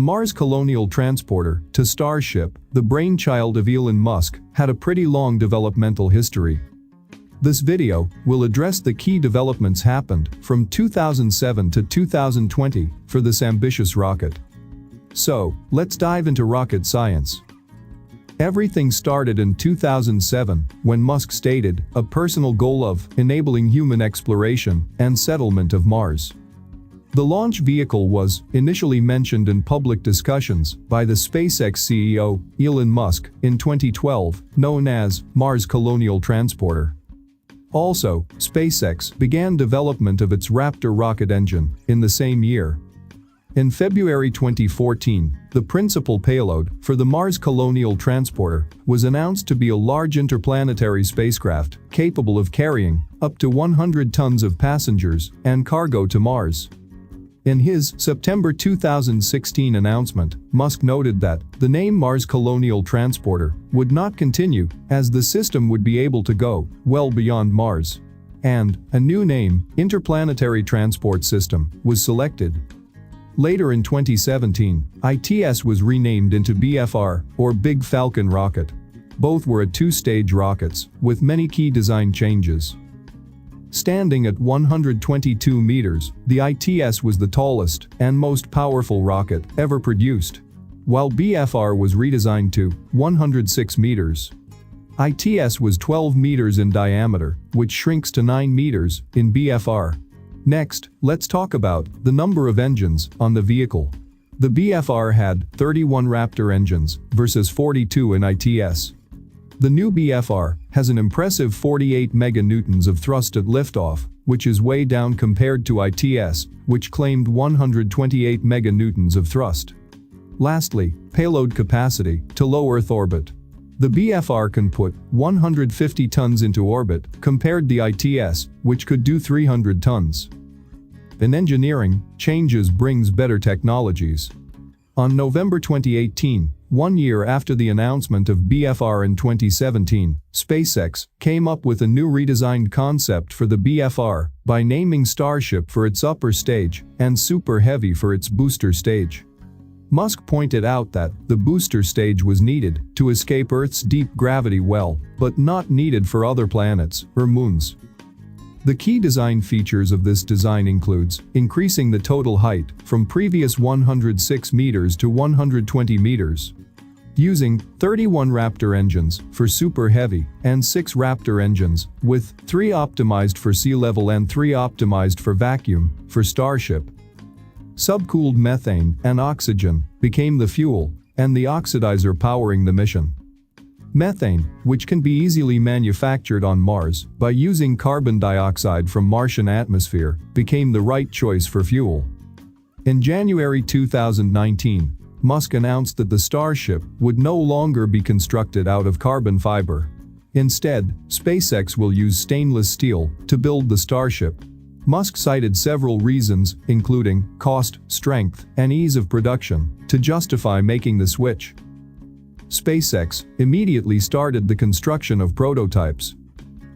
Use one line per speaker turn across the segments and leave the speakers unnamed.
Mars Colonial Transporter to Starship, the brainchild of Elon Musk, had a pretty long developmental history. This video will address the key developments happened from 2007 to 2020 for this ambitious rocket. So, let's dive into rocket science. Everything started in 2007 when Musk stated a personal goal of enabling human exploration and settlement of Mars. The launch vehicle was initially mentioned in public discussions by the SpaceX CEO, Elon Musk, in 2012, known as Mars Colonial Transporter. Also, SpaceX began development of its Raptor rocket engine in the same year. In February 2014, the principal payload for the Mars Colonial Transporter was announced to be a large interplanetary spacecraft capable of carrying up to 100 tons of passengers and cargo to Mars. In his September 2016 announcement, Musk noted that the name Mars Colonial Transporter would not continue as the system would be able to go well beyond Mars. And a new name, Interplanetary Transport System, was selected. Later in 2017, ITS was renamed into BFR, or Big Falcon rocket. Both were two-stage rockets with many key design changes. Standing at 122 meters, the ITS was the tallest and most powerful rocket ever produced, while BFR was redesigned to 106 meters. ITS was 12 meters in diameter, which shrinks to 9 meters in BFR. Next, let's talk about the number of engines on the vehicle. The BFR had 31 Raptor engines versus 42 in ITS. The new BFR has an impressive 48 meganewtons of thrust at liftoff, which is way down compared to ITS, which claimed 128 meganewtons of thrust. Lastly, payload capacity to low Earth orbit. The BFR can put 150 tons into orbit compared to the ITS, which could do 300 tons. In engineering, changes brings better technologies. On November 2018, 1 year after the announcement of BFR in 2017, SpaceX came up with a new redesigned concept for the BFR by naming Starship for its upper stage and Super Heavy for its booster stage. Musk pointed out that the booster stage was needed to escape Earth's deep gravity well, but not needed for other planets or moons. The key design features of this design includes increasing the total height from previous 106 meters to 120 meters. Using 31 Raptor engines for Super Heavy and 6 Raptor engines, with 3 optimized for sea level and 3 optimized for vacuum, for Starship. Subcooled methane and oxygen became the fuel and the oxidizer powering the mission. Methane, which can be easily manufactured on Mars by using carbon dioxide from Martian atmosphere, became the right choice for fuel. In January 2019, Musk announced that the Starship would no longer be constructed out of carbon fiber. Instead, SpaceX will use stainless steel to build the Starship. Musk cited several reasons, including cost, strength, and ease of production, to justify making the switch. SpaceX immediately started the construction of prototypes.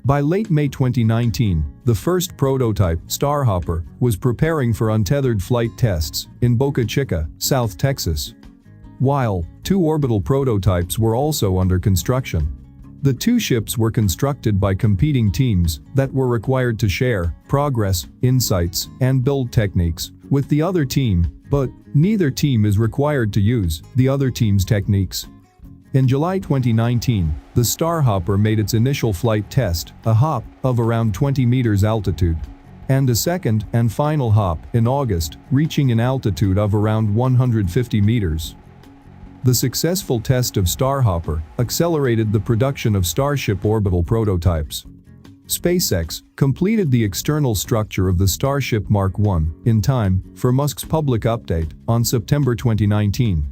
By late May 2019, the first prototype, Starhopper, was preparing for untethered flight tests in Boca Chica, South Texas. While 2 orbital prototypes were also under construction. The 2 ships were constructed by competing teams that were required to share progress, insights, and build techniques with the other team, but neither team is required to use the other team's techniques. In July 2019, the Starhopper made its initial flight test, a hop of around 20 meters altitude, and a second and final hop in August, reaching an altitude of around 150 meters. The successful test of Starhopper accelerated the production of Starship orbital prototypes. SpaceX completed the external structure of the Starship Mark I in time for Musk's public update on September 2019.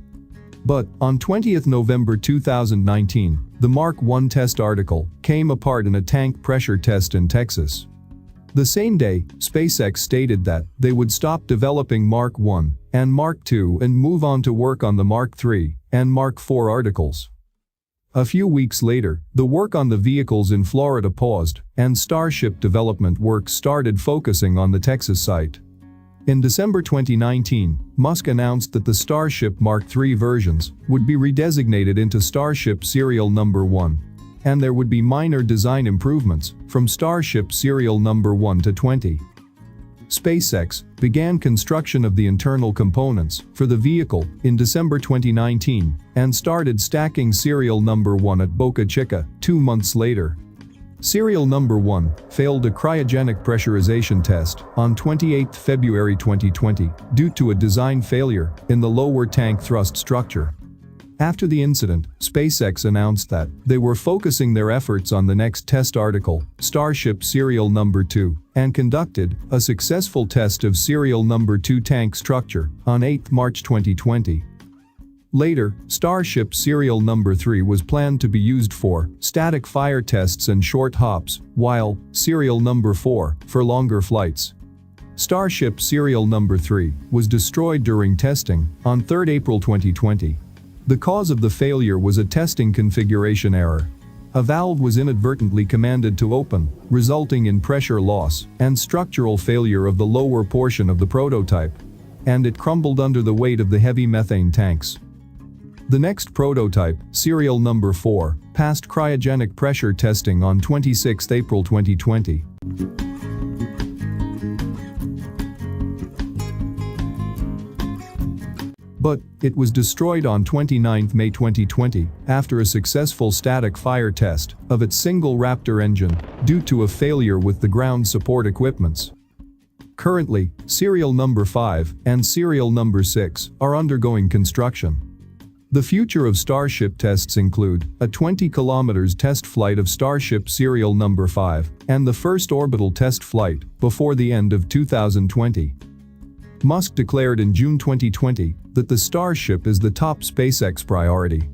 But on 20th November 2019, the Mark I test article came apart in a tank pressure test in Texas. The same day, SpaceX stated that they would stop developing Mark I and Mark II and move on to work on the Mark III and Mark IV articles. A few weeks later, the work on the vehicles in Florida paused, and Starship development work started focusing on the Texas site. In December 2019, Musk announced that the Starship Mark III versions would be redesignated into Starship Serial Number 1, and there would be minor design improvements from Starship Serial Number 1 to 20. SpaceX began construction of the internal components for the vehicle in December 2019 and started stacking Serial Number 1 at Boca Chica 2 months later. Serial Number 1 failed a cryogenic pressurization test on 28 February 2020 due to a design failure in the lower tank thrust structure. After the incident, SpaceX announced that they were focusing their efforts on the next test article, Starship Serial Number 2, and conducted a successful test of Serial Number 2 tank structure on 8 March 2020. Later, Starship Serial Number 3 was planned to be used for static fire tests and short hops, while Serial Number 4 for longer flights. Starship Serial Number 3 was destroyed during testing on 3 April 2020. The cause of the failure was a testing configuration error. A valve was inadvertently commanded to open, resulting in pressure loss and structural failure of the lower portion of the prototype, and it crumbled under the weight of the heavy methane tanks. The next prototype, Serial Number 4, passed cryogenic pressure testing on 26 April 2020. But it was destroyed on 29 May 2020 after a successful static fire test of its single Raptor engine due to a failure with the ground support equipments. Currently, Serial Number 5 and Serial Number 6 are undergoing construction. The future of Starship tests include a 20 km test flight of Starship Serial Number 5 and the first orbital test flight before the end of 2020. Musk declared in June 2020 that the Starship is the top SpaceX priority.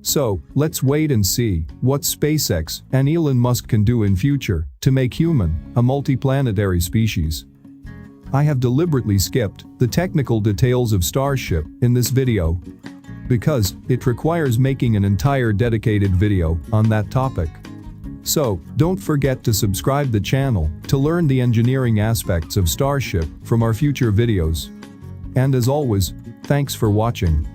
So, let's wait and see what SpaceX and Elon Musk can do in future to make human a multiplanetary species. I have deliberately skipped the technical details of Starship in this video because it requires making an entire dedicated video on that topic. So, don't forget to subscribe the channel to learn the engineering aspects of Starship from our future videos. And as always, thanks for watching.